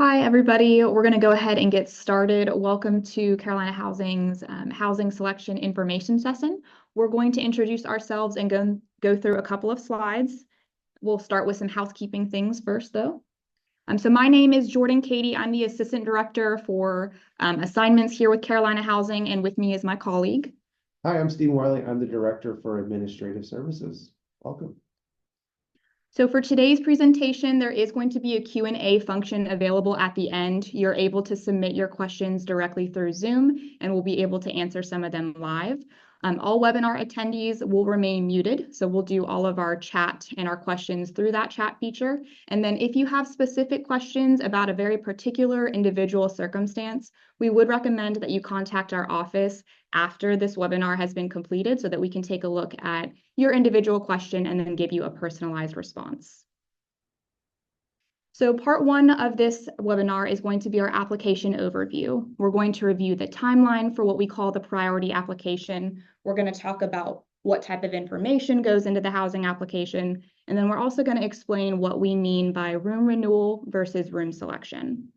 Hi, everybody. We're going to go ahead and get started. Welcome to Carolina Housing's Housing Selection Information Session. We're going to introduce ourselves and go through a couple of slides. We'll start with some housekeeping things first, though. So my name is Jordan Katie. I'm the Assistant Director for assignments here with Carolina Housing, and with me is my colleague. Hi, I'm Stephen Wiley. I'm the Director for Administrative Services. Welcome. So for today's presentation, there is going to be a Q&A function available at the end. You're able to submit your questions directly through Zoom, and we'll be able to answer some of them live. All webinar attendees will remain muted, so we'll do all of our chat and our questions through that chat feature. And then if you have specific questions about a very particular individual circumstance, we would recommend that you contact our office after this webinar has been completed so that we can take a look at your individual question and then give you a personalized response. So part one of this webinar is going to be our application overview. We're going to review the timeline for what we call the priority application. We're going to talk about what type of information goes into the housing application. And then we're also going to explain what we mean by room renewal versus room selection.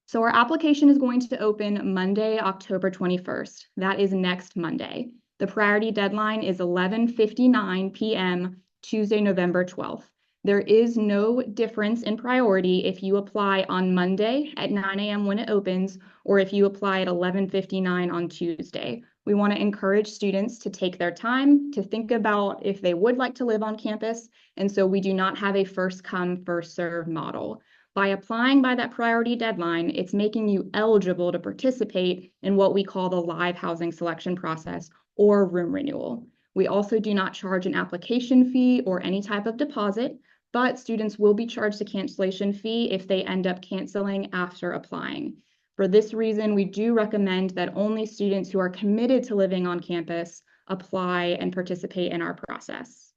So our application is going to open Monday, October 21st. That is next Monday. The priority deadline is 11:59 p.m. Tuesday, November 12th. There is no difference in priority if you apply on Monday at 9 a.m. when it opens, or if you apply at 11:59 on Tuesday. We want to encourage students to take their time to think about if they would like to live on campus, and so we do not have a first come, first serve model. By applying by that priority deadline, it's making you eligible to participate in what we call the live housing selection process or room renewal. We also do not charge an application fee or any type of deposit, but students will be charged a cancellation fee if they end up canceling after applying. For this reason, we do recommend that only students who are committed to living on campus apply and participate in our process.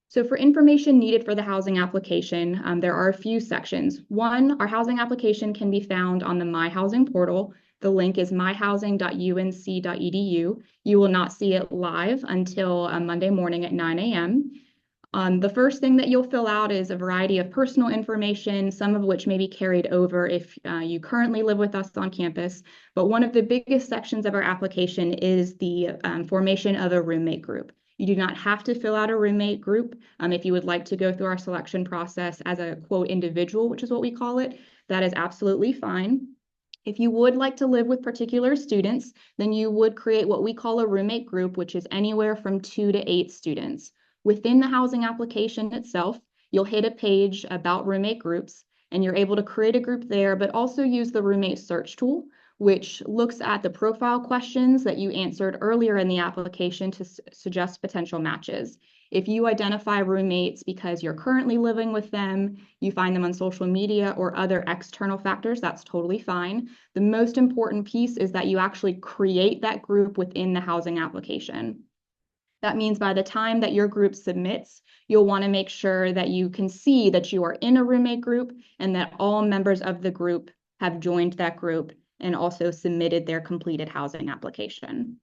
So for information needed for the housing application, there are a few sections. One, our housing application can be found on the My Housing portal. The link is myhousing.unc.edu. You will not see it live until Monday morning at 9 a.m. The first thing that you'll fill out is a variety of personal information, some of which may be carried over if you currently live with us on campus. But one of the biggest sections of our application is the formation of a roommate group. You do not have to fill out a roommate group. If you would like to go through our selection process as a quote individual, which is what we call it, that is absolutely fine. If you would like to live with particular students, then you would create what we call a roommate group, which is anywhere from 2 to 8 students. Within the housing application itself, you'll hit a page about roommate groups, and you're able to create a group there, but also use the roommate search tool, which looks at the profile questions that you answered earlier in the application to suggest potential matches. If you identify roommates because you're currently living with them, you find them on social media or other external factors, that's totally fine. The most important piece is that you actually create that group within the housing application. That means by the time that your group submits, you'll want to make sure that you can see that you are in a roommate group and that all members of the group have joined that group and also submitted their completed housing application.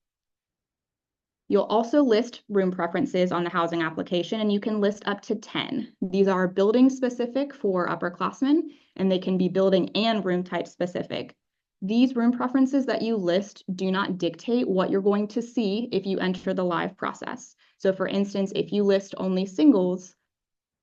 You'll also list room preferences on the housing application, and you can list up to 10. These are building specific for upperclassmen, and they can be building and room type specific. These room preferences that you list do not dictate what you're going to see if you enter the live process. So for instance, if you list only singles,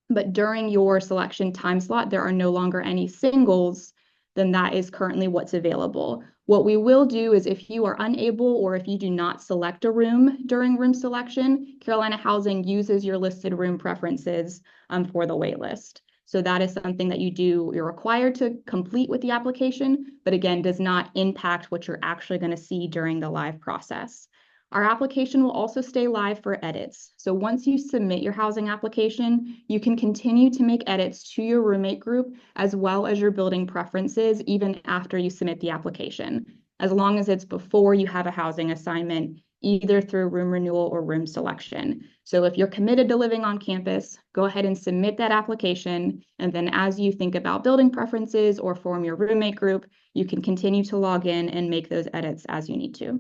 but during your selection time slot, there are no longer any singles, then that is currently what's available. What we will do is if you are unable or if you do not select a room during room selection, Carolina Housing uses your listed room preferences for the waitlist. So that is something that you're required to complete with the application, but again, does not impact what you're actually going to see during the live process. Our application will also stay live for edits. So once you submit your housing application, you can continue to make edits to your roommate group as well as your building preferences even after you submit the application, as long as it's before you have a housing assignment, either through room renewal or room selection. So if you're committed to living on campus, go ahead and submit that application. And then as you think about building preferences or form your roommate group, you can continue to log in and make those edits as you need to.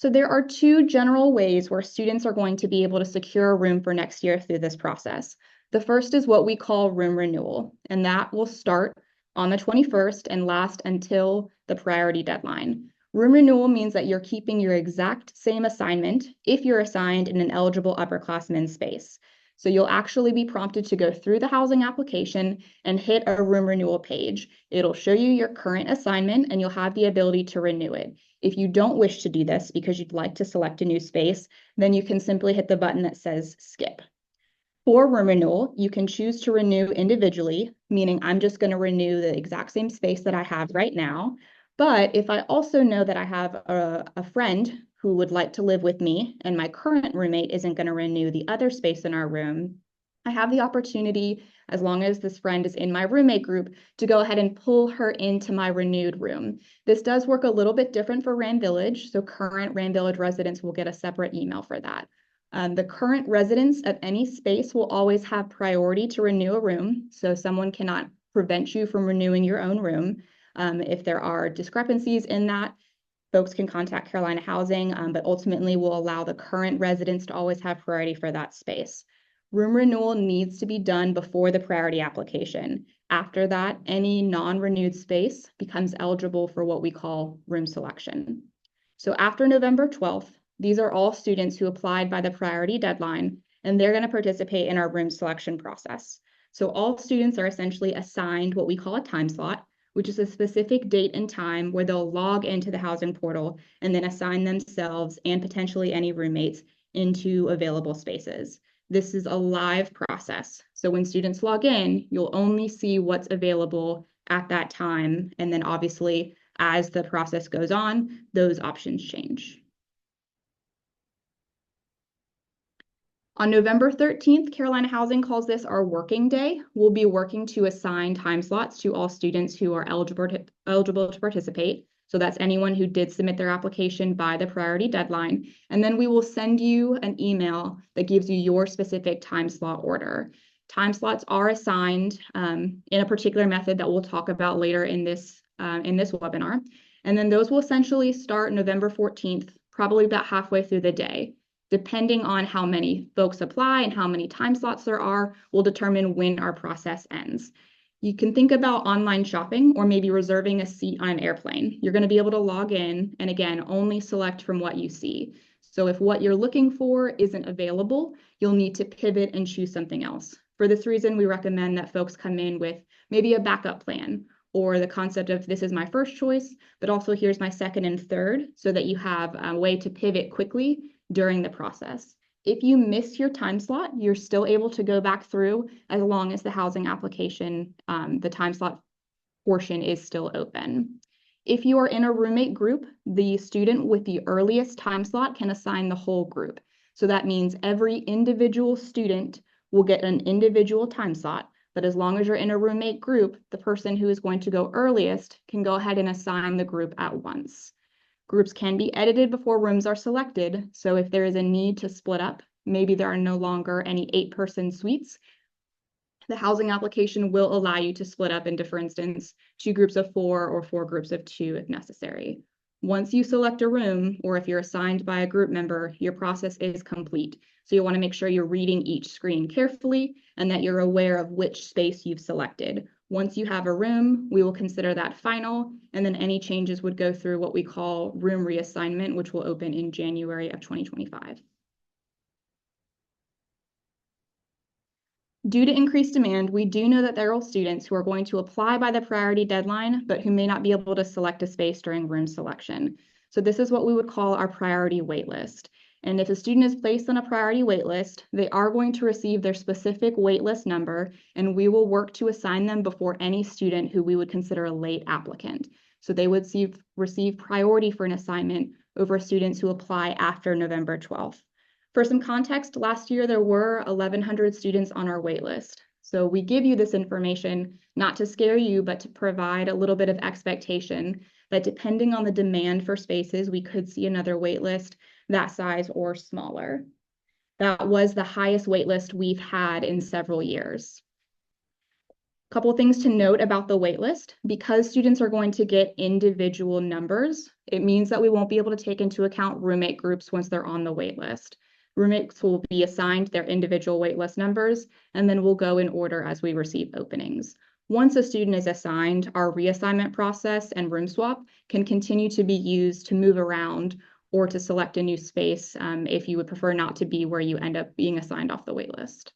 So there are two general ways where students are going to be able to secure a room for next year through this process. The first is what we call room renewal, and that will start on the 21st and last until the priority deadline. Room renewal means that you're keeping your exact same assignment if you're assigned in an eligible upperclassmen space. So you'll actually be prompted to go through the housing application and hit a room renewal page. It'll show you your current assignment and you'll have the ability to renew it. If you don't wish to do this because you'd like to select a new space, then you can simply hit the button that says skip. For room renewal, you can choose to renew individually, meaning I'm just going to renew the exact same space that I have right now. But if I also know that I have a friend who would like to live with me and my current roommate isn't going to renew the other space in our room, I have the opportunity, as long as this friend is in my roommate group, to go ahead and pull her into my renewed room. This does work a little bit different for Rand Village, so current Rand Village residents will get a separate email for that. The current residents of any space will always have priority to renew a room, so someone cannot prevent you from renewing your own room. If there are discrepancies in that, folks can contact Carolina Housing, but ultimately will allow the current residents to always have priority for that space. Room renewal needs to be done before the priority application. After that, any non-renewed space becomes eligible for what we call room selection. So after November 12th, these are all students who applied by the priority deadline, and they're going to participate in our room selection process. So all students are essentially assigned what we call a time slot, which is a specific date and time where they'll log into the housing portal and then assign themselves and potentially any roommates into available spaces. This is a live process. So when students log in, you'll only see what's available at that time. And then obviously, as the process goes on, those options change. On November 13th, Carolina Housing calls this our working day. We'll be working to assign time slots to all students who are eligible to participate. So that's anyone who did submit their application by the priority deadline. And then we will send you an email that gives you your specific time slot order. Time slots are assigned in a particular method that we'll talk about later in this webinar. And then those will essentially start November 14th, probably about halfway through the day. Depending on how many folks apply and how many time slots there are, will determine when our process ends. You can think about online shopping or maybe reserving a seat on an airplane. You're going to be able to log in and again, only select from what you see. So if what you're looking for isn't available, you'll need to pivot and choose something else. For this reason, we recommend that folks come in with maybe a backup plan or the concept of this is my first choice, but also here's my second and third so that you have a way to pivot quickly during the process. If you miss your time slot, you're still able to go back through as long as the housing application, the time slot portion is still open. If you are in a roommate group, the student with the earliest time slot can assign the whole group. So that means every individual student will get an individual time slot, but as long as you're in a roommate group, the person who is going to go earliest can go ahead and assign the group at once. Groups can be edited before rooms are selected. So if there is a need to split up, maybe there are no longer any 8-person suites, the housing application will allow you to split up into, for instance, 2 groups of 4 or 4 groups of 2 if necessary. Once you select a room, or if you're assigned by a group member, your process is complete. So you want to make sure you're reading each screen carefully and that you're aware of which space you've selected. Once you have a room, we will consider that final, and then any changes would go through what we call room reassignment, which will open in January of 2025. Due to increased demand, we do know that there are students who are going to apply by the priority deadline, but who may not be able to select a space during room selection. So this is what we would call our priority waitlist. And if a student is placed on a priority waitlist, they are going to receive their specific waitlist number, and we will work to assign them before any student who we would consider a late applicant. So they would receive priority for an assignment over students who apply after November 12th. For some context, last year there were 1,100 students on our waitlist. So we give you this information not to scare you, but to provide a little bit of expectation that depending on the demand for spaces, we could see another waitlist that size or smaller. That was the highest waitlist we've had in several years. Couple things to note about the waitlist. Because students are going to get individual numbers, it means that we won't be able to take into account roommate groups once they're on the waitlist. Roommates will be assigned their individual waitlist numbers, and then we'll go in order as we receive openings. Once a student is assigned, our reassignment process and room swap can continue to be used to move around or to select a new space if you would prefer not to be where you end up being assigned off the waitlist.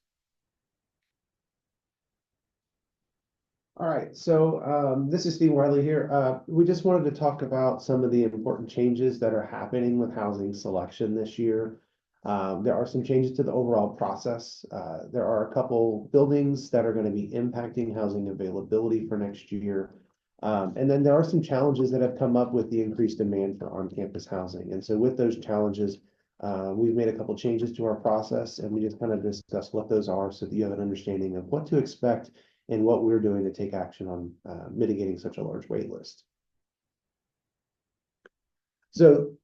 All right, so this is Steve Wiley here. We just wanted to talk about some of the important changes that are happening with housing selection this year. There are some changes to the overall process. There are a couple buildings that are going to be impacting housing availability for next year. And then there are some challenges that have come up with the increased demand for on-campus housing. And so with those challenges, we've made a couple changes to our process, and we just kind of discuss what those are so that you have an understanding of what to expect and what we're doing to take action on mitigating such a large wait list. So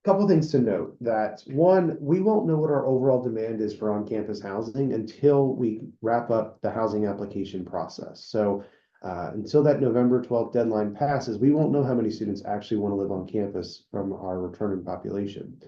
a couple things to note: that one, we won't know what our overall demand is for on-campus housing until we wrap up the housing application process. So until that November 12th deadline passes, we won't know how many students actually want to live on campus from our returning population.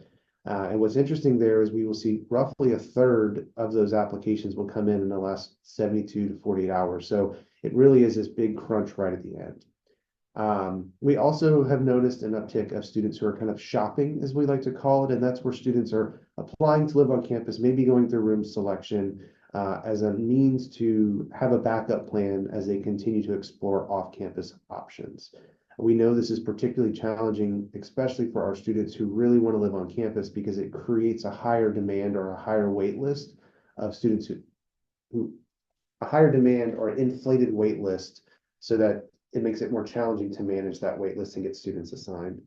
And what's interesting there is we will see roughly a third of those applications will come in the last 72 to 48 hours. So it really is this big crunch right at the end. We also have noticed an uptick of students who are kind of shopping, as we like to call it, and that's where students are applying to live on campus, maybe going through room selection as a means to have a backup plan as they continue to explore off-campus options. We know this is particularly challenging, especially for our students who really want to live on campus, because it creates a higher demand or a higher wait list of students who a higher demand or an inflated wait list, so that it makes it more challenging to manage that wait list and get students assigned.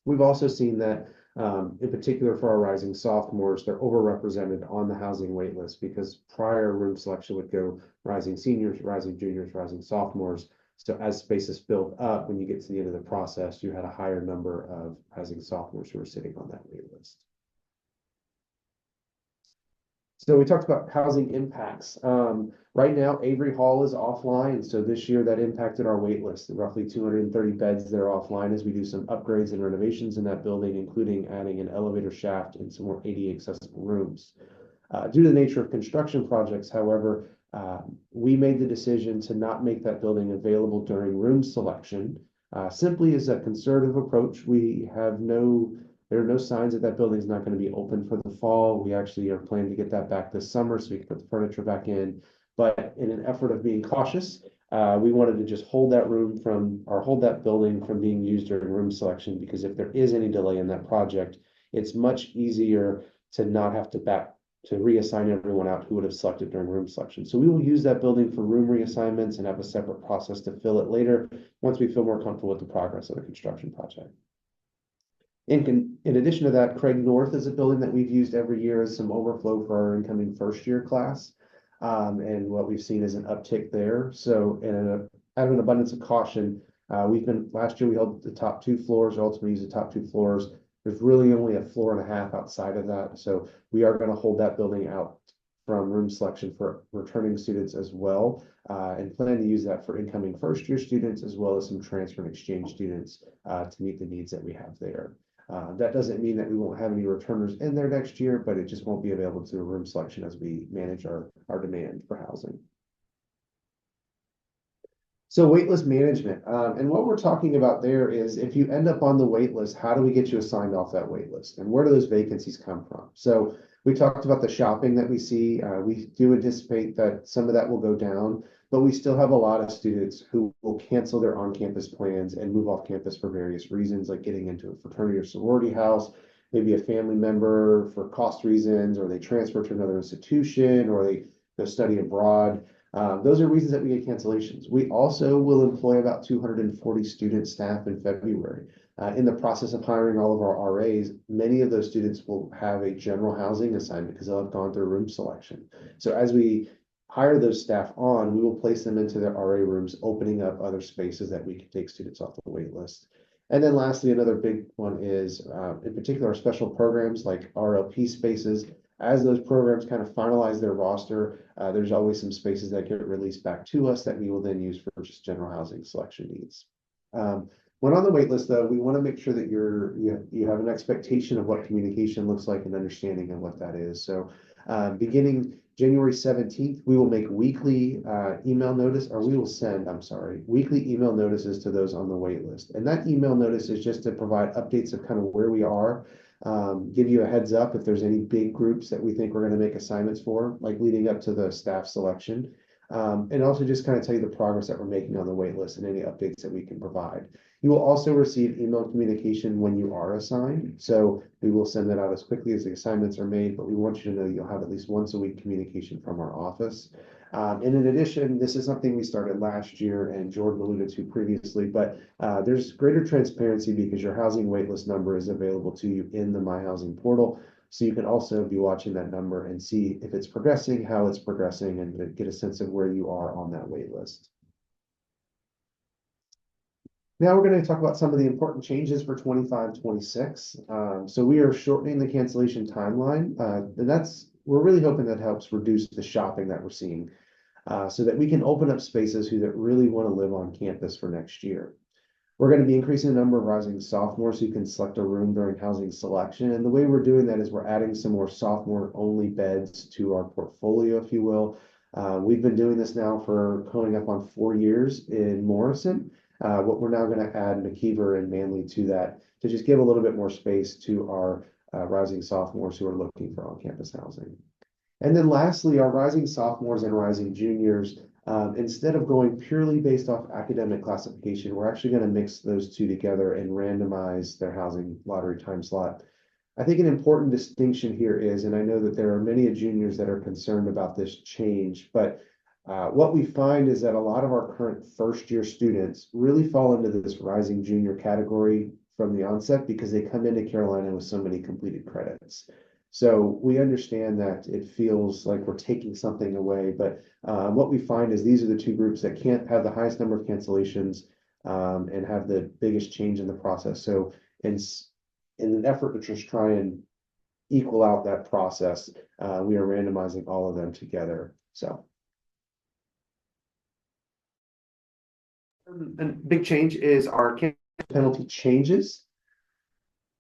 We've also seen that in particular for our rising sophomores, they're overrepresented on the housing wait list, because prior room selection would go rising seniors, rising juniors, rising sophomores. So as spaces filled up, when you get to the end of the process, you had a higher number of rising sophomores who were sitting on that wait list. So we talked about housing impacts. Right now, Avery Hall is offline. So this year that impacted our wait list. Roughly 230 beds that are offline as we do some upgrades and renovations in that building, including adding an elevator shaft and some more ADA accessible rooms. Due to the nature of construction projects, however, we made the decision to not make that building available during room selection, simply as a conservative approach. There are no signs that that building is not going to be open for the fall. We actually are planning to get that back this summer so we can put the furniture back in. But in an effort of being cautious, we wanted to just hold that building from being used during room selection, because if there is any delay in that project, it's much easier to not have to reassign everyone out who would have selected during room selection. So we will use that building for room reassignments and have a separate process to fill it later once we feel more comfortable with the progress of the construction project. In addition to that, Craig North is a building that we've used every year as some overflow for our incoming first year class. And what we've seen is an uptick there. So out of an abundance of caution, last year we held the top 2 floors, ultimately used the top 2 floors. There's really only a floor and a half outside of that. So we are going to hold that building out from room selection for returning students as well, and plan to use that for incoming first year students, as well as some transfer and exchange students to meet the needs that we have there. That doesn't mean that we won't have any returners in there next year, but it just won't be available to room selection as we manage our demand for housing. So waitlist management, and what we're talking about there is, if you end up on the waitlist, how do we get you assigned off that waitlist, and where do those vacancies come from? So we talked about the shopping that we see. We do anticipate that some of that will go down, but we still have a lot of students who will cancel their on-campus plans and move off campus for various reasons, like getting into a fraternity or sorority house, maybe a family member for cost reasons, or they transfer to another institution, or they study abroad. Those are reasons that we get cancellations. We also will employ about 240 student staff in February. In the process of hiring all of our RAs, many of those students will have a general housing assignment because they'll have gone through room selection. So as we hire those staff on, we will place them into their RA rooms, opening up other spaces that we can take students off the wait list. And then lastly, another big one is, in particular, our special programs like RLP spaces. as those programs kind of finalize their roster, there's always some spaces that get released back to us that we will then use for just general housing selection needs. When on the wait list, though, we want to make sure that you have an expectation of what communication looks like and understanding of what that is. So beginning January 17th, we will make weekly email notice, or we will send, I'm sorry, weekly email notices to those on the wait list. And that email notice is just to provide updates of kind of where we are, give you a heads up if there's any big groups that we think we're going to make assignments for, like leading up to the staff selection. And also just kind of tell you the progress that we're making on the wait list and any updates that we can provide. You will also receive email communication when you are assigned. So we will send that out as quickly as the assignments are made, but we want you to know you'll have at least once a week communication from our office. And in addition, this is something we started last year and Jordan alluded to previously, but there's greater transparency because your housing waitlist number is available to you in the My Housing portal. So you can also be watching that number and see if it's progressing, how it's progressing, and to get a sense of where you are on that wait list. Now we're going to talk about some of the important changes for 25-26. So we are shortening the cancellation timeline, and we're really hoping that helps reduce the shopping that we're seeing, so that we can open up spaces that really want to live on campus for next year. We're going to be increasing the number of rising sophomores who can select a room during housing selection. And the way we're doing that is we're adding some more sophomore-only beds to our portfolio, if you will. We've been doing this now for coming up on 4 years in Morrison. What we're now going to add McKeever and Manly to that to just give a little bit more space to our rising sophomores who are looking for on-campus housing. And then lastly, our rising sophomores and rising juniors, instead of going purely based off academic classification, we're actually going to mix those two together and randomize their housing lottery time slot. I think an important distinction here is, and I know that there are many juniors that are concerned about this change, but what we find is that a lot of our current first-year students really fall into this rising junior category from the onset because they come into Carolina with so many completed credits. So we understand that it feels like we're taking something away, but what we find is these are the two groups that can't have the highest number of cancellations and have the biggest change in the process. So in an effort to just try and equal out that process, we are randomizing all of them together. So a big change is our penalty changes.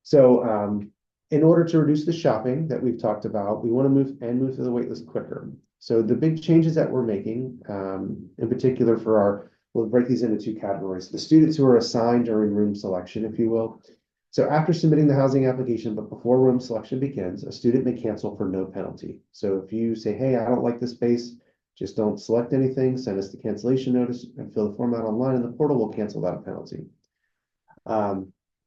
So in order to reduce the shopping that we've talked about, we want to move to the waitlist quicker. So the big changes that we're making, in particular we'll break these into two categories. The students who are assigned during room selection, if you will. So after submitting the housing application, but before room selection begins, a student may cancel for no penalty. So if you say, hey, I don't like this space, just don't select anything, send us the cancellation notice and fill the form out online in the portal, we'll cancel without a penalty.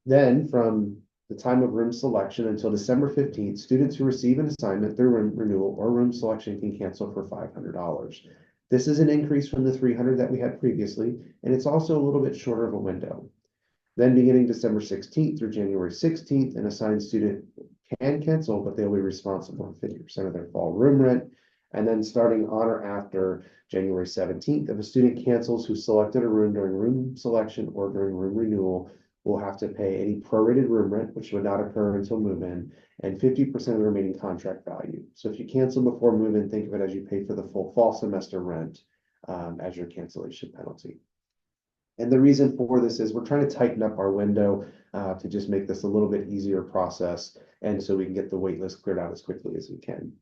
Then from the time of room selection until December 15th, students who receive an assignment through renewal or room selection can cancel for $500. This is an increase from the $300 that we had previously, and it's also a little bit shorter of a window. Then beginning December 16th through January 16th, an assigned student can cancel, but they'll be responsible for 50% of their fall room rent. And then starting on or after January 17th, if a student cancels who selected a room during room selection or during room renewal, will have to pay any prorated room rent, which would not occur until move-in, and 50% of the remaining contract value. So if you cancel before move-in, think of it as you pay for the full fall semester rent as your cancellation penalty. And the reason for this is we're trying to tighten up our window to just make this a little bit easier process, and so we can get the wait list cleared out as quickly as we can.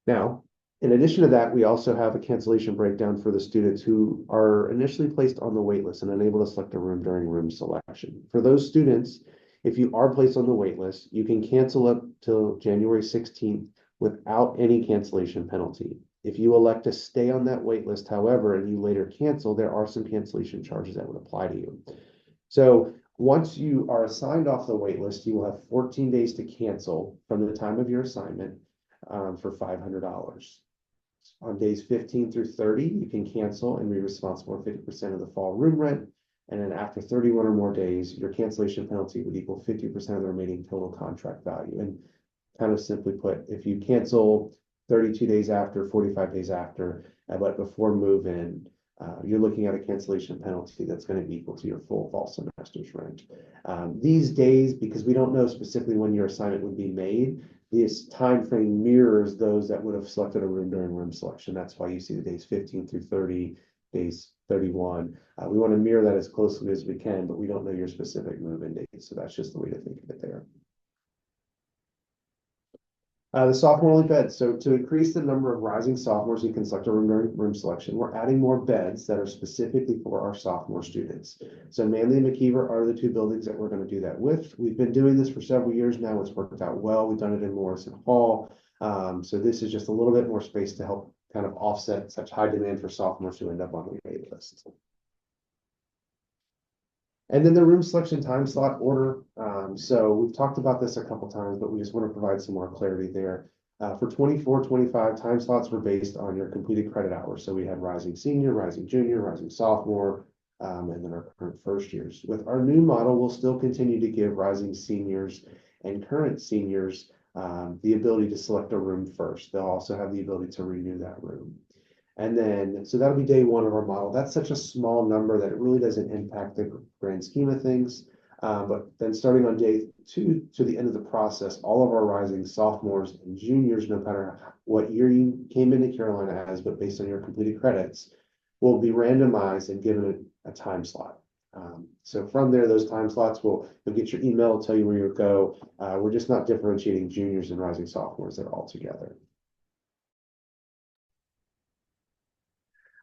Now, in addition to that, we also have a cancellation breakdown for the students who are initially placed on the wait list and unable to select a room during room selection. For those students, if you are placed on the wait list, you can cancel up till January 16th without any cancellation penalty. If you elect to stay on that wait list, however, and you later cancel, there are some cancellation charges that would apply to you. So once you are assigned off the wait list, you will have 14 days to cancel from the time of your assignment for $500. On days 15 through 30, you can cancel and be responsible for 50% of the fall room rent. And then after 31 or more days, your cancellation penalty would equal 50% of the remaining total contract value. And kind of simply put, if you cancel 32 days after, 45 days after, but before move-in, you're looking at a cancellation penalty that's going to be equal to your full fall semester's rent. These days, because we don't know specifically when your assignment would be made, this time frame mirrors those that would have selected a room during room selection. That's why you see the days 15 through 30, days 31. We want to mirror that as closely as we can, but we don't know your specific move-in date. So that's just the way to think of it there. The sophomore only beds. So to increase the number of rising sophomores who can select a room during room selection, we're adding more beds that are specifically for our sophomore students. So Manly and McKeever are the two buildings that we're going to do that with. We've been doing this for several years now. It's worked out well. We've done it in Morrison Hall. So this is just a little bit more space to help kind of offset such high demand for sophomores who end up on the wait list. And then the room selection time slot order. So we've talked about this a couple times, but we just want to provide some more clarity there. For 24-25, time slots were based on your completed credit hours. So we had rising senior, rising junior, rising sophomore, and then our current first years. With our new model, we'll still continue to give rising seniors and current seniors the ability to select a room first. They'll also have the ability to renew that room. And then, so that'll be day one of our model. That's such a small number that it really doesn't impact the grand scheme of things. But then starting on day 2 to the end of the process, all of our rising sophomores and juniors, no matter what year you came into Carolina as, but based on your completed credits, will be randomized and given a time slot. So from there, those time slots you'll get your email, tell you where you'll go. We're just not differentiating juniors and rising sophomores. They're all together.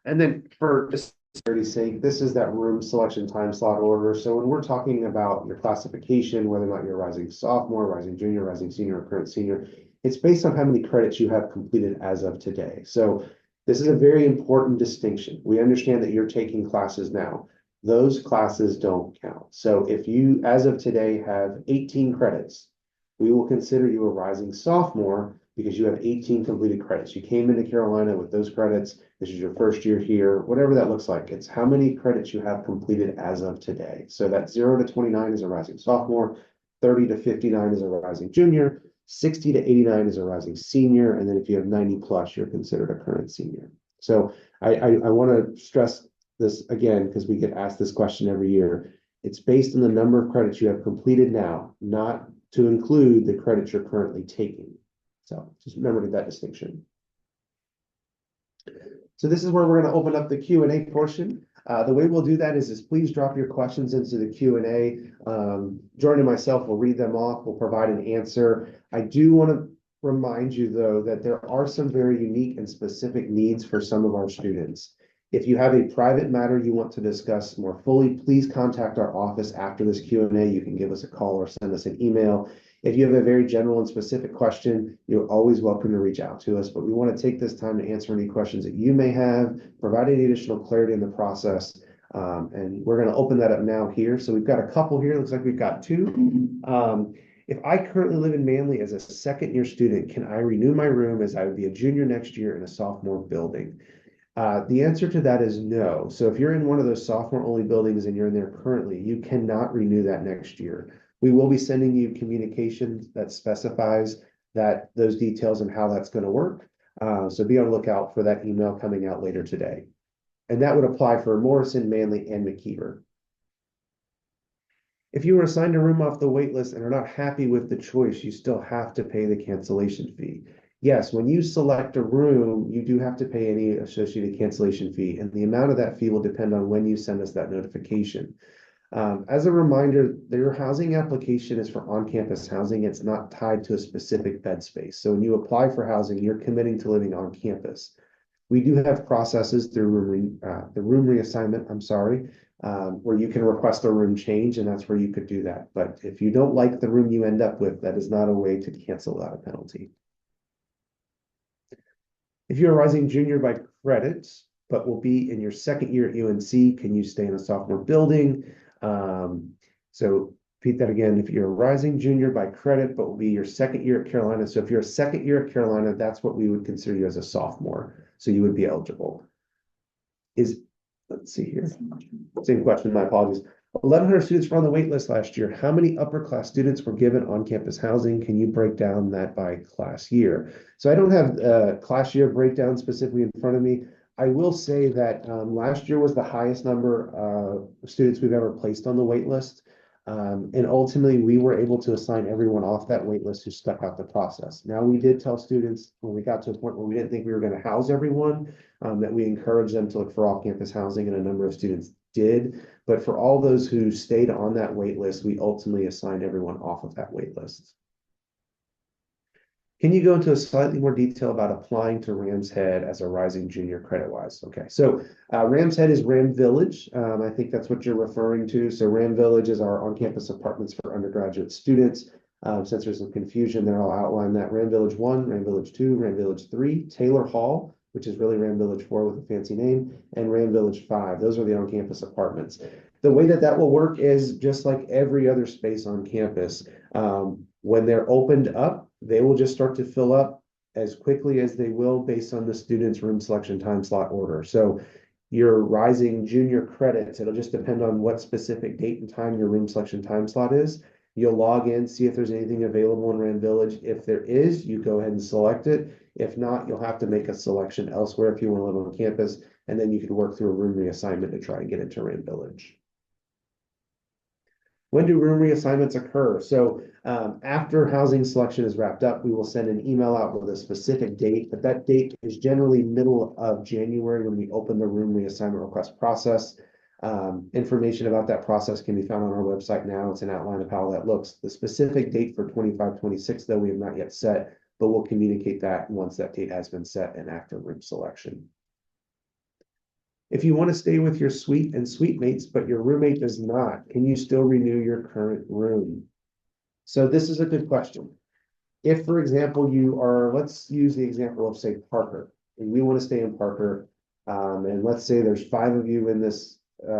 And then for just clarity's sake, this is that room selection time slot order. So when we're talking about your classification, whether or not you're a rising sophomore, rising junior, rising senior, or current senior, it's based on how many credits you have completed as of today. So this is a very important distinction. We understand that you're taking classes now. Those classes don't count. So if you, as of today, have 18 credits, we will consider you a rising sophomore because you have 18 completed credits. You came into Carolina with those credits. This is your first year here, whatever that looks like. It's how many credits you have completed as of today. So that 0 to 29 is a rising sophomore, 30 to 59 is a rising junior, 60 to 89 is a rising senior, and then if you have 90 plus, you're considered a current senior. So I want to stress this again, because we get asked this question every year. It's based on the number of credits you have completed now, not to include the credits you're currently taking. So just remember that distinction. So this is where we're going to open up the Q&A portion. The way we'll do that is please drop your questions into the Q&A. Jordan and myself will read them off. We'll provide an answer. I do want to remind you, though, that there are some very unique and specific needs for some of our students. If you have a private matter you want to discuss more fully, please contact our office after this Q&A. You can give us a call or send us an email. If you have a very general and specific question, you're always welcome to reach out to us, but we want to take this time to answer any questions that you may have, provide any additional clarity in the process, and we're going to open that up now here. So we've got a couple here. Looks like we've got 2. If I currently live in Manly as a second-year student, can I renew my room as I would be a junior next year in a sophomore building? The answer to that is no. So if you're in one of those sophomore-only buildings and you're in there currently, you cannot renew that next year. We will be sending you communication that specifies those details and how that's going to work. So be on the lookout for that email coming out later today. And that would apply for Morrison, Manly, and McKeever. If you were assigned a room off the wait list and are not happy with the choice, you still have to pay the cancellation fee. Yes, when you select a room, you do have to pay any associated cancellation fee, and the amount of that fee will depend on when you send us that notification. As a reminder, your housing application is for on-campus housing. It's not tied to a specific bed space. So when you apply for housing, you're committing to living on campus. We do have processes through the room reassignment, where you can request a room change, and that's where you could do that. But if you don't like the room you end up with, that is not a way to cancel without a penalty. If you're a rising junior by credits, but will be in your second year at UNC, can you stay in a sophomore building? So repeat that again. If you're a rising junior by credit, but will be your second year at Carolina. So if you're a second year at Carolina, that's what we would consider you as a sophomore. So you would be eligible. Let's see here. Same question, my apologies. 1,100 students were on the wait list last year. How many upper class students were given on-campus housing? Can you break down that by class year? So I don't have class year breakdown specifically in front of me. I will say that last year was the highest number of students we've ever placed on the wait list. And ultimately, we were able to assign everyone off that wait list who stuck out the process. Now, we did tell students when we got to a point where we didn't think we were going to house everyone, that we encouraged them to look for off-campus housing, and a number of students did. But for all those who stayed on that wait list, we ultimately assigned everyone off of that wait list. Can you go into a slightly more detail about applying to Rams Head as a rising junior credit-wise? Okay, so Rams Head is Ram Village. I think that's what you're referring to. So Ram Village is our on-campus apartments for undergraduate students. Since there's some confusion there, I'll outline that. Ram Village 1, Ram Village 2, Ram Village 3, Taylor Hall, which is really Ram Village 4 with a fancy name, and Ram Village 5. Those are the on-campus apartments. The way that will work is just like every other space on campus. When they're opened up, they will just start to fill up as quickly as they will based on the student's room selection time slot order. So your rising junior credits, it'll just depend on what specific date and time your room selection time slot is. You'll log in, see if there's anything available in Rand Village. If there is, you go ahead and select it. If not, you'll have to make a selection elsewhere if you want to live on campus, and then you can work through a room reassignment to try and get into Rand Village. When do room reassignments occur? So after housing selection is wrapped up, we will send an email out with a specific date, but that date is generally middle of January when we open the room reassignment request process. Information about that process can be found on our website now. It's an outline of how that looks. The specific date for 25-26, though, we have not yet set, but we'll communicate that once that date has been set and after room selection. If you want to stay with your suite and suite mates, but your roommate does not, can you still renew your current room? So this is a good question. If, for example, you are, let's use the example of, say, Parker, and we want to stay in Parker, and let's say there's 5 of you in this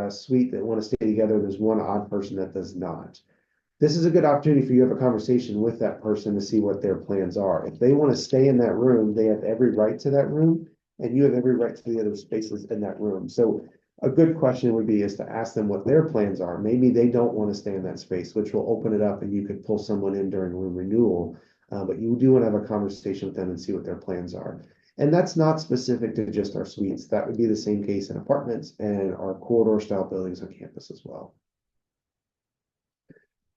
suite that want to stay together. There's one odd person that does not. This is a good opportunity for you to have a conversation with that person to see what their plans are. If they want to stay in that room, they have every right to that room, and you have every right to the other spaces in that room. So a good question would be is to ask them what their plans are. Maybe they don't want to stay in that space, which will open it up and you could pull someone in during room renewal. But you do want to have a conversation with them and see what their plans are. And that's not specific to just our suites. That would be the same case in apartments and our corridor style buildings on campus as well.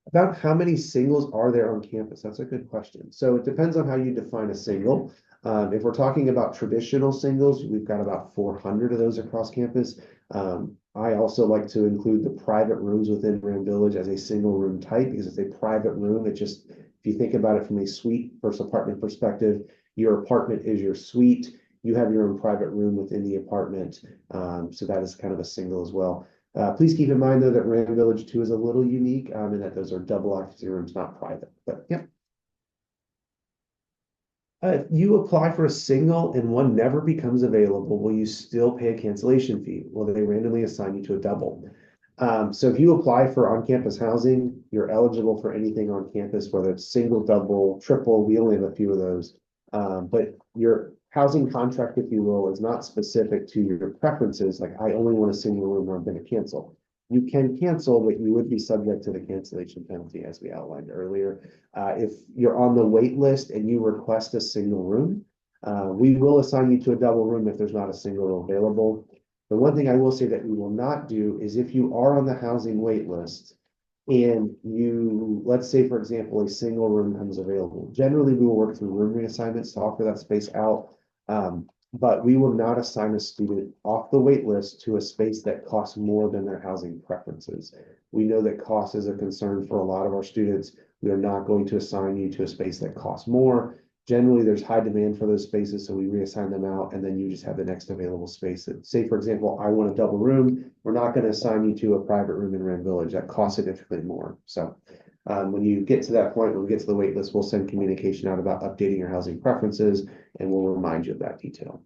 About how many singles are there on campus? That's a good question. So it depends on how you define a single. If we're talking about traditional singles, we've got about 400 of those across campus. I also like to include the private rooms within Ram Village as a single room type because it's a private room. It just, if you think about it from a suite versus apartment perspective, your apartment is your suite. You have your own private room within the apartment. So that is kind of a single as well. Please keep in mind, though, that Ram Village 2 is a little unique in that those are double occupancy rooms, not private. But yeah. If you apply for a single and one never becomes available, will you still pay a cancellation fee? Will they randomly assign you to a double? So if you apply for on-campus housing, you're eligible for anything on campus, whether it's single, double, triple. We only have a few of those. But your housing contract, if you will, is not specific to your preferences. Like, I only want a single room or I'm going to cancel. You can cancel, but you would be subject to the cancellation penalty, as we outlined earlier. If you're on the wait list and you request a single room, we will assign you to a double room if there's not a single room available. The one thing I will say that we will not do is if you are on the housing wait list and you, let's say, for example, a single room comes available. Generally, we will work through room reassignments to offer that space out. But we will not assign a student off the wait list to a space that costs more than their housing preferences. We know that cost is a concern for a lot of our students. We are not going to assign you to a space that costs more. Generally, there's high demand for those spaces, so we reassign them out, and then you just have the next available space. Say, for example, I want a double room. We're not going to assign you to a private room in Rand Village. That costs significantly more. So when you get to that point, when we get to the wait list, we'll send communication out about updating your housing preferences, and we'll remind you of that detail.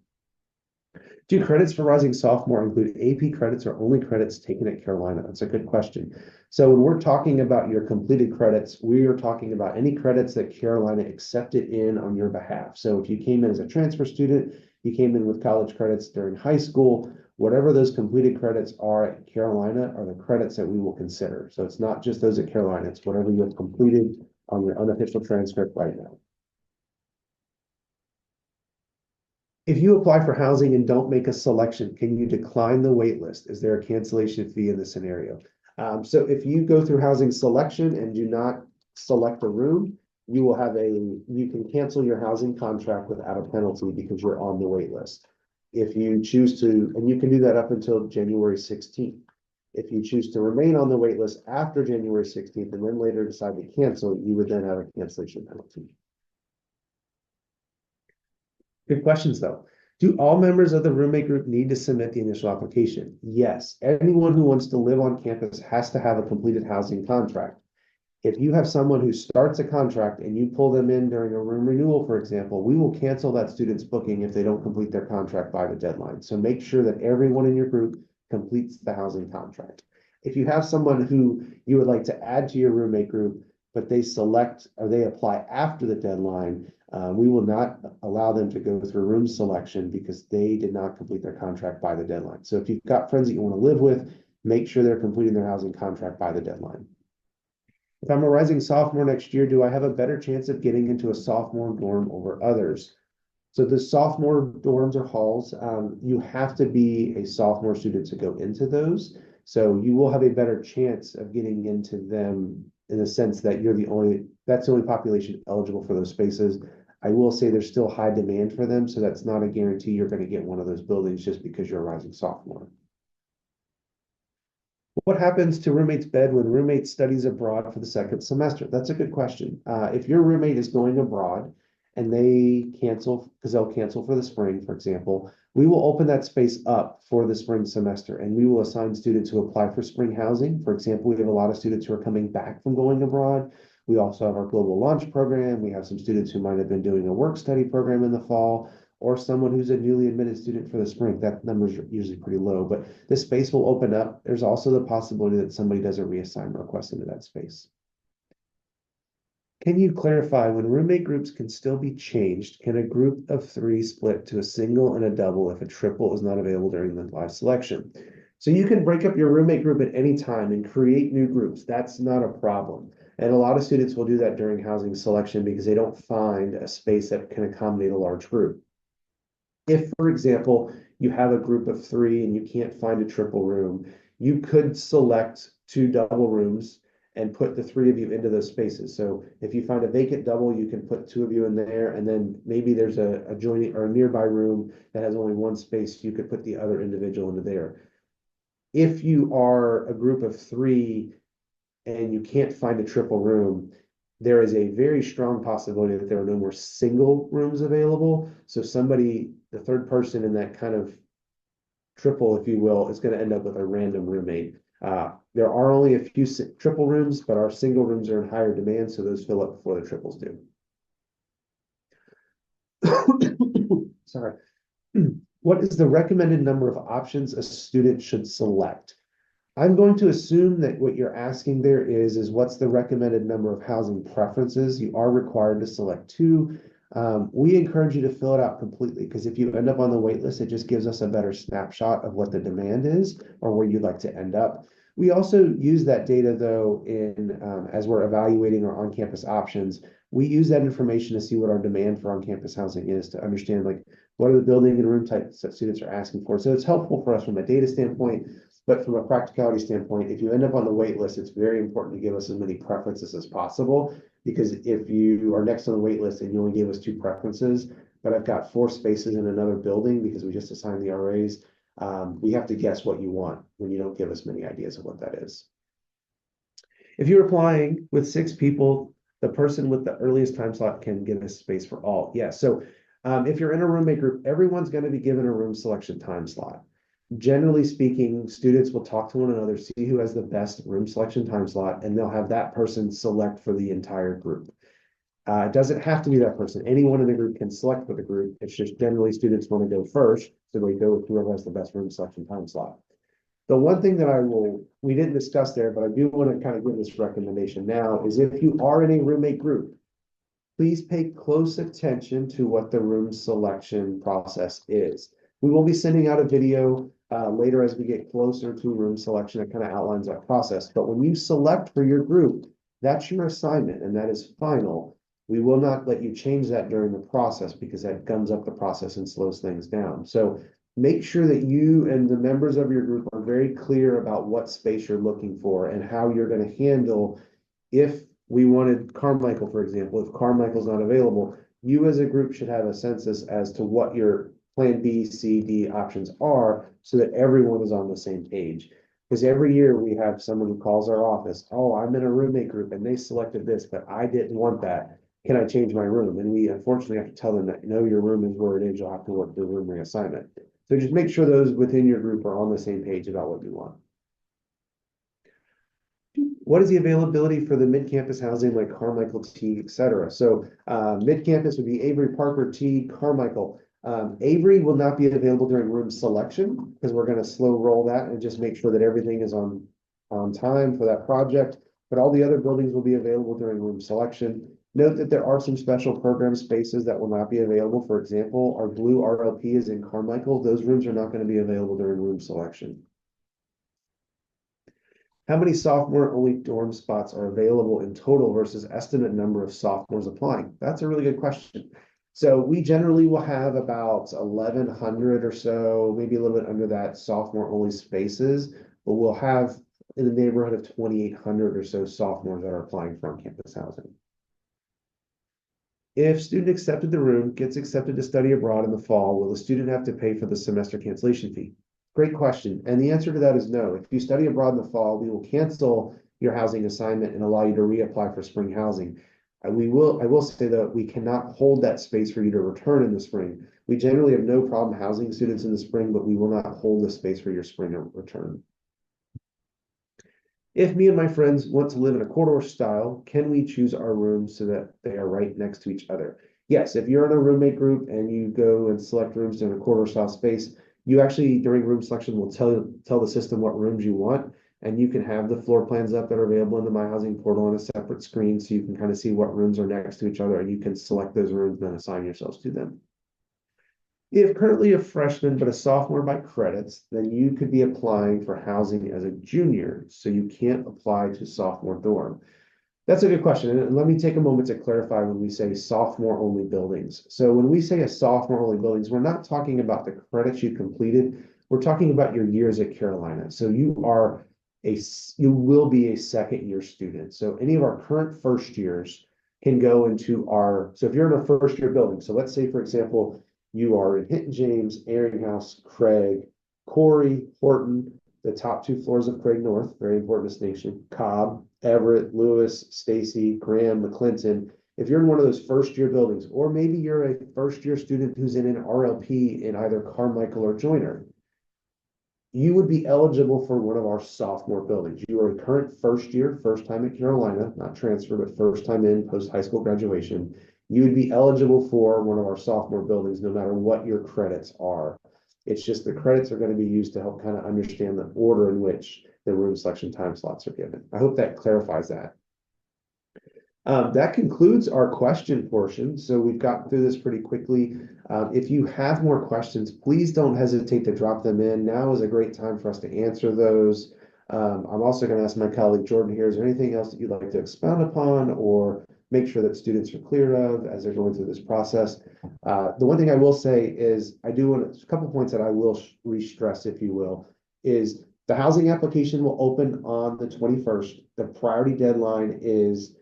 Do credits for rising sophomore include AP credits or only credits taken at Carolina? That's a good question. So when we're talking about your completed credits, we are talking about any credits that Carolina accepted in on your behalf. So if you came in as a transfer student, you came in with college credits during high school, whatever those completed credits are at Carolina are the credits that we will consider. So it's not just those at Carolina, it's whatever you have completed on your unofficial transcript right now. If you apply for housing and don't make a selection, can you decline the wait list? Is there a cancellation fee in this scenario? So if you go through housing selection and do not select a room, you can cancel your housing contract without a penalty because you're on the wait list. If you choose to, and you can do that up until January 16th. If you choose to remain on the wait list after January 16th and then later decide to cancel, you would then have a cancellation penalty. Good questions, though. Do all members of the roommate group need to submit the initial application? Yes. Anyone who wants to live on campus has to have a completed housing contract. If you have someone who starts a contract and you pull them in during a room renewal, for example, we will cancel that student's booking if they don't complete their contract by the deadline. So make sure that everyone in your group completes the housing contract. If you have someone who you would like to add to your roommate group, but they select or they apply after the deadline, we will not allow them to go through room selection because they did not complete their contract by the deadline. So if you've got friends that you want to live with, make sure they're completing their housing contract by the deadline. If I'm a rising sophomore next year, do I have a better chance of getting into a sophomore dorm over others? So the sophomore dorms or halls, you have to be a sophomore student to go into those. So you will have a better chance of getting into them in the sense that that's the only population eligible for those spaces. I will say there's still high demand for them, so that's not a guarantee you're going to get one of those buildings just because you're a rising sophomore. What happens to roommate's bed when roommate studies abroad for the second semester? That's a good question. If your roommate is going abroad and they cancel, because they'll cancel for the spring, for example, we will open that space up for the spring semester and we will assign students who apply for spring housing. For example, we have a lot of students who are coming back from going abroad. We also have our global launch program. We have some students who might have been doing a work study program in the fall, or someone who's a newly admitted student for the spring. That number's usually pretty low, but this space will open up. There's also the possibility that somebody does a reassignment request into that space. Can you clarify when roommate groups can still be changed? Can a group of 3 split to a single and a double if a triple is not available during the live selection? So you can break up your roommate group at any time and create new groups. That's not a problem. And a lot of students will do that during housing selection because they don't find a space that can accommodate a large group. If, for example, you have a group of 3 and you can't find a triple room, you could select 2 double rooms and put the 3 of you into those spaces. So if you find a vacant double, you can put 2 of you in there, and then maybe there's a adjoining or a nearby room that has only 1 space, you could put the other individual into there. If you are a group of 3 and you can't find a triple room, there is a very strong possibility that there are no more single rooms available. So somebody, the third person in that kind of triple, if you will, is going to end up with a random roommate. There are only a few triple rooms, but our single rooms are in higher demand, so those fill up before the triples do. Sorry. What is the recommended number of options a student should select? I'm going to assume that what you're asking there is what's the recommended number of housing preferences? You are required to select 2. We encourage you to fill it out completely because if you end up on the wait list, it just gives us a better snapshot of what the demand is or where you'd like to end up. We also use that data though as we're evaluating our on-campus options. We use that information to see what our demand for on-campus housing is to understand like what are the building and room types that students are asking for. So it's helpful for us from a data standpoint. But from a practicality standpoint, if you end up on the wait list, it's very important to give us as many preferences as possible. Because if you are next on the wait list and you only gave us 2 preferences, but I've got 4 spaces in another building because we just assigned the RAs, we have to guess what you want when you don't give us many ideas of what that is. If you're applying with 6 people, the person with the earliest time slot can get a space for all. Yeah, so if you're in a roommate group, everyone's going to be given a room selection time slot. Generally speaking, students will talk to one another, see who has the best room selection time slot, and they'll have that person select for the entire group. It doesn't have to be that person. Anyone in the group can select for the group. It's just generally students want to go first, so they go with whoever has the best room selection time slot. The one thing that we didn't discuss there, but I do want to kind of give this recommendation now, is if you are in a roommate group, please pay close attention to what the room selection process is. We will be sending out a video later as we get closer to room selection that kind of outlines that process. But when you select for your group, that's your assignment and that is final. We will not let you change that during the process because that gums up the process and slows things down. So make sure that you and the members of your group are very clear about what space you're looking for and how you're going to handle if we wanted Carmichael, for example, if Carmichael's not available, you as a group should have a census as to what your plan B, C, D options are so that everyone is on the same page. Because every year we have someone who calls our office, oh, I'm in a roommate group and they selected this, but I didn't want that. Can I change my room? And we unfortunately have to tell them that, no, your room is where it is. You'll have to work the room reassignment. So just make sure those within your group are on the same page about what you want. What is the availability for the mid-campus housing like Carmichael, T, et cetera? So mid-campus would be Avery, Parker, T, Carmichael. Avery will not be available during room selection because we're going to slow roll that and just make sure that everything is on time for that project. But all the other buildings will be available during room selection. Note that there are some special program spaces that will not be available. For example, our blue RLP is in Carmichael. Those rooms are not going to be available during room selection. How many sophomore-only dorm spots are available in total versus estimate number of sophomores applying? That's a really good question. So we generally will have about 1,100 or so, maybe a little bit under that sophomore-only spaces, but we'll have in the neighborhood of 2,800 or so sophomores that are applying for on-campus housing. If student accepted the room, gets accepted to study abroad in the fall, will the student have to pay for the semester cancellation fee? Great question. And the answer to that is no. If you study abroad in the fall, we will cancel your housing assignment and allow you to reapply for spring housing. I will say that we cannot hold that space for you to return in the spring. We generally have no problem housing students in the spring, but we will not hold the space for your spring return. If me and my friends want to live in a corridor style, can we choose our rooms so that they are right next to each other? Yes, if you're in a roommate group and you go and select rooms in a corridor style space, you actually, during room selection, will tell the system what rooms you want, and you can have the floor plans up that are available in the My Housing portal on a separate screen, so you can kind of see what rooms are next to each other, and you can select those rooms and then assign yourselves to them. If currently a freshman but a sophomore by credits, then you could be applying for housing as a junior, so you can't apply to sophomore dorm. That's a good question. And let me take a moment to clarify when we say sophomore only buildings. So when we say a sophomore only buildings, we're not talking about the credits you completed. We're talking about your years at Carolina. So you will be a second year student. So any of our current first years can go into so if you're in a first year building, so let's say, for example, you are in Hinton James, Erringhouse, Craig, Corey, Horton, the top two floors of Craig North, very important distinction, Cobb, Everett, Lewis, Stacy, Graham, McClinton. If you're in one of those first year buildings, or maybe you're a first year student who's in an RLP in either Carmichael or Joyner, you would be eligible for one of our sophomore buildings. You are a current first year, first time at Carolina, not transfer, but first time in post high school graduation. You would be eligible for one of our sophomore buildings, no matter what your credits are. It's just the credits are going to be used to help kind of understand the order in which the room selection time slots are given. I hope that clarifies that. That concludes our question portion. So we've gotten through this pretty quickly. If you have more questions, please don't hesitate to drop them in. Now is a great time for us to answer those. I'm also going to ask my colleague Jordan here, is there anything else that you'd like to expound upon or make sure that students are clear of as they're going through this process? The one thing I will say is a couple points that I will re-stress, if you will, is the housing application will open on the 21st. The priority deadline is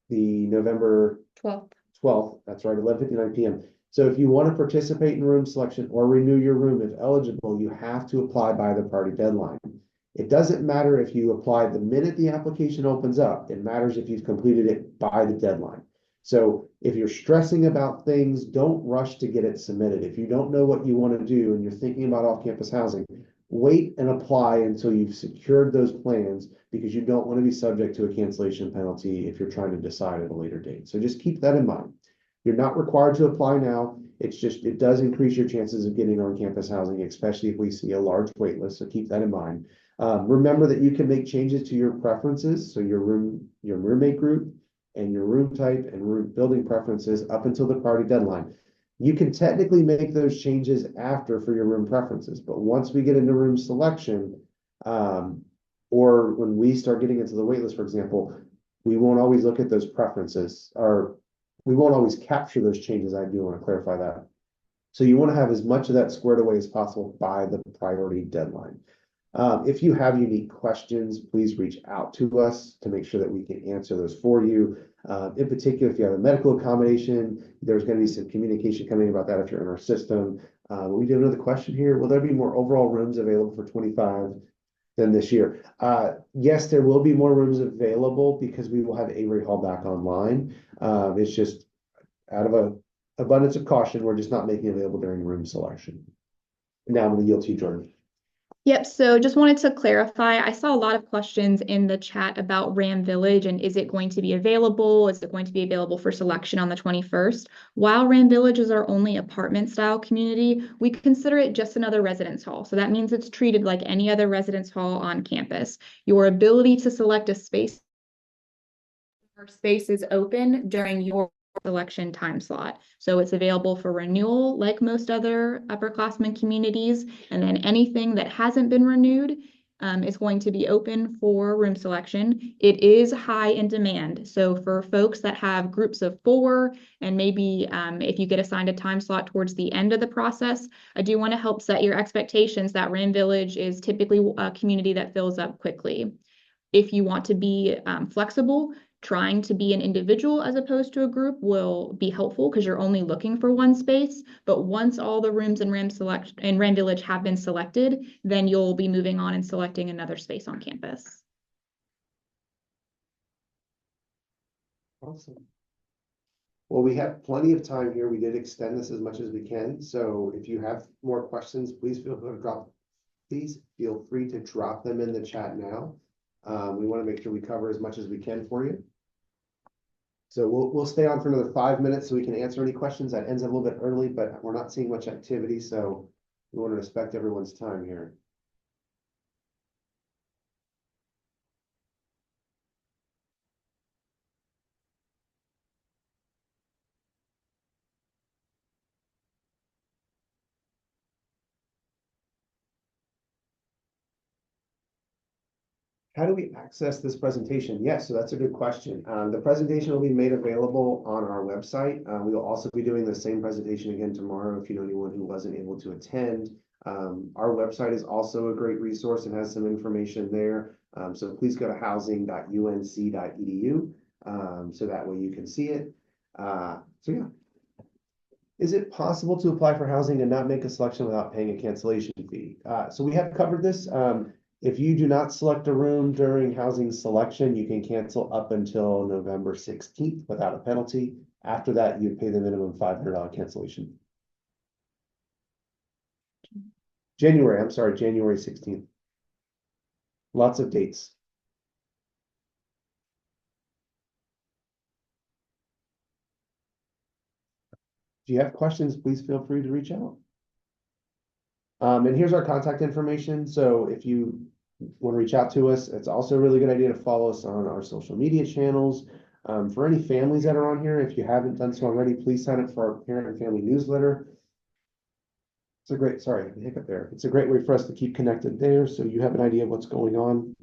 the November 12th. That's right, 11:59 p.m. So if you want to participate in room selection or renew your room if eligible, you have to apply by the priority deadline. It doesn't matter if you apply the minute the application opens up. It matters if you've completed it by the deadline. So if you're stressing about things, don't rush to get it submitted. If you don't know what you want to do and you're thinking about off-campus housing, wait and apply until you've secured those plans, because you don't want to be subject to a cancellation penalty if you're trying to decide at a later date. So just keep that in mind. You're not required to apply now. It's just, it does increase your chances of getting on-campus housing, especially if we see a large wait list. So keep that in mind. Remember that you can make changes to your preferences. So your roommate group and your room type and room building preferences up until the priority deadline. You can technically make those changes after for your room preferences, but once we get into room selection, or when we start getting into the waitlist, for example, we won't always look at those preferences, or we won't always capture those changes. I do want to clarify that. So you want to have as much of that squared away as possible by the priority deadline. If you have unique questions, please reach out to us to make sure that we can answer those for you. In particular, if you have a medical accommodation, there's going to be some communication coming about that if you're in our system. We do another question here. Will there be more overall rooms available for 25 than this year? Yes, there will be more rooms available because we will have Avery Hall back online. It's just out of a abundance of caution, we're just not making it available during room selection. Now I'm going to yield to you, Jordan. Yep, so just wanted to clarify, I saw a lot of questions in the chat about Ram Village and is it going to be available? Is it going to be available for selection on the 21st? While Ram Village is our only apartment style community, we consider it just another residence hall. So that means it's treated like any other residence hall on campus. Your ability to select a space is open during your selection time slot. So it's available for renewal like most other upperclassmen communities. And then anything that hasn't been renewed is going to be open for room selection. It is high in demand. So for folks that have groups of 4, and maybe if you get assigned a time slot towards the end of the process, I do want to help set your expectations that Ram Village is typically a community that fills up quickly. If you want to be flexible, trying to be an individual as opposed to a group will be helpful because you're only looking for one space. But once all the rooms in Ram Village have been selected, then you'll be moving on and selecting another space on campus. Awesome. Well, we have plenty of time here. We did extend this as much as we can. So if you have more questions, please feel free to drop them in the chat now. We want to make sure we cover as much as we can for you. So we'll stay on for another 5 minutes so we can answer any questions. That ends a little bit early, but we're not seeing much activity, so we want to respect everyone's time here. How do we access this presentation? Yes, so that's a good question. The presentation will be made available on our website. We will also be doing the same presentation again tomorrow if you know anyone who wasn't able to attend. Our website is also a great resource and has some information there. So please go to housing.unc.edu so that way you can see it. So yeah. Is it possible to apply for housing and not make a selection without paying a cancellation fee? So we have covered this. If you do not select a room during housing selection, you can cancel up until November 16th without a penalty. After that, you pay the minimum $500 cancellation. January 16th. Lots of dates. If you have questions, please feel free to reach out. And here's our contact information. So if you want to reach out to us, it's also a really good idea to follow us on our social media channels. For any families that are on here, if you haven't done so already, please sign up for our parent and family newsletter. It's a great, sorry, hiccup there. It's a great way for us to keep connected there. So you have an idea of what's going on.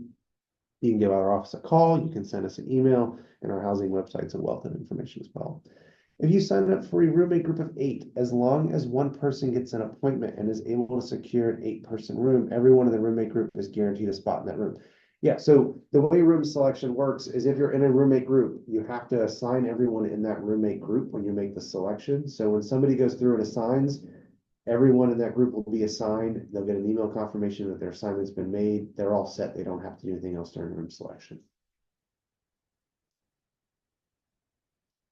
You can give our office a call. You can send us an email, and our housing website's a wealth of information as well. If you sign up for a roommate group of 8, as long as one person gets an appointment and is able to secure an 8-person room, everyone in the roommate group is guaranteed a spot in that room. Yeah, so the way room selection works is if you're in a roommate group, you have to assign everyone in that roommate group when you make the selection. So when somebody goes through and assigns, everyone in that group will be assigned. They'll get an email confirmation that their assignment's been made. They're all set. They don't have to do anything else during room selection.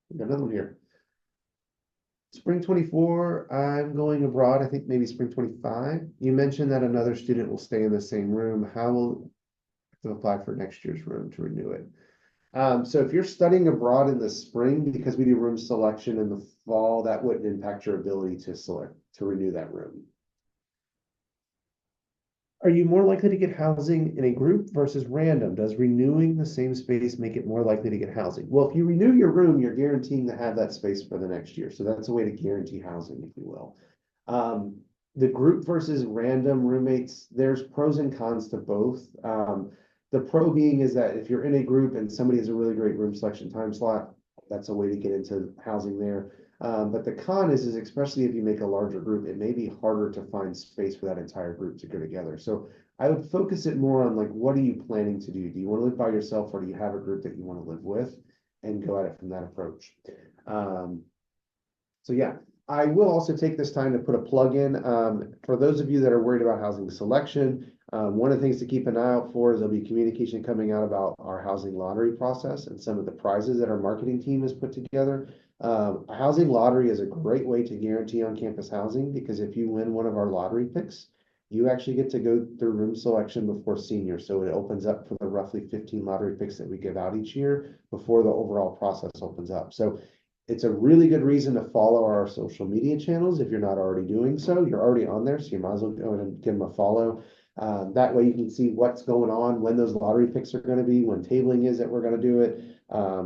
We got another one here. Spring 24, I'm going abroad. I think maybe spring 25. You mentioned that another student will stay in the same room. How will to apply for next year's room to renew it? So if you're studying abroad in the spring, because we do room selection in the fall, that wouldn't impact your ability to renew that room. Are you more likely to get housing in a group versus random? Does renewing the same space make it more likely to get housing? Well, if you renew your room, you're guaranteeing to have that space for the next year. So that's a way to guarantee housing, if you will. The group versus random roommates, there's pros and cons to both. The pro being is that if you're in a group and somebody has a really great room selection time slot, that's a way to get into housing there. But the con is especially if you make a larger group, it may be harder to find space for that entire group to go together. So I would focus it more on like, what are you planning to do? Do you want to live by yourself, or do you have a group that you want to live with, and go at it from that approach? So yeah, I will also take this time to put a plug in. For those of you that are worried about housing selection, one of the things to keep an eye out for is there'll be communication coming out about our housing lottery process and some of the prizes that our marketing team has put together. A housing lottery is a great way to guarantee on-campus housing, because if you win one of our lottery picks, you actually get to go through room selection before senior. So it opens up for the roughly 15 lottery picks that we give out each year before the overall process opens up. So it's a really good reason to follow our social media channels if you're not already doing so. You're already on there, so you might as well go and give them a follow. That way you can see what's going on, when those lottery picks are going to be, when tabling is that we're going to do it,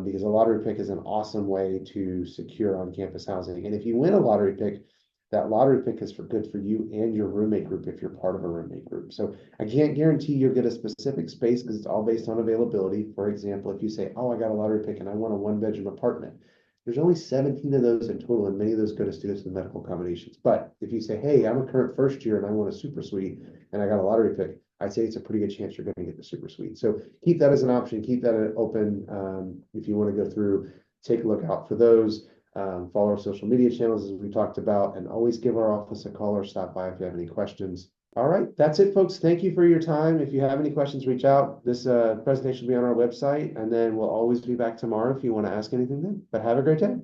because a lottery pick is an awesome way to secure on-campus housing. And if you win a lottery pick, that lottery pick is good for you and your roommate group if you're part of a roommate group. So I can't guarantee you'll get a specific space because it's all based on availability. For example, if you say, oh, I got a lottery pick and I want a one-bedroom apartment, there's only 17 of those in total, and many of those go to students with medical accommodations. But if you say, hey, I'm a current first year and I want a super suite and I got a lottery pick, I'd say it's a pretty good chance you're going to get the super suite. So keep that as an option, keep that open. If you want to go through, take a look out for those. Follow our social media channels as we talked about, and always give our office a call or stop by if you have any questions. All right, that's it, folks. Thank you for your time. If you have any questions, reach out. This presentation will be on our website, and then we'll always be back tomorrow if you want to ask anything then. But have a great day.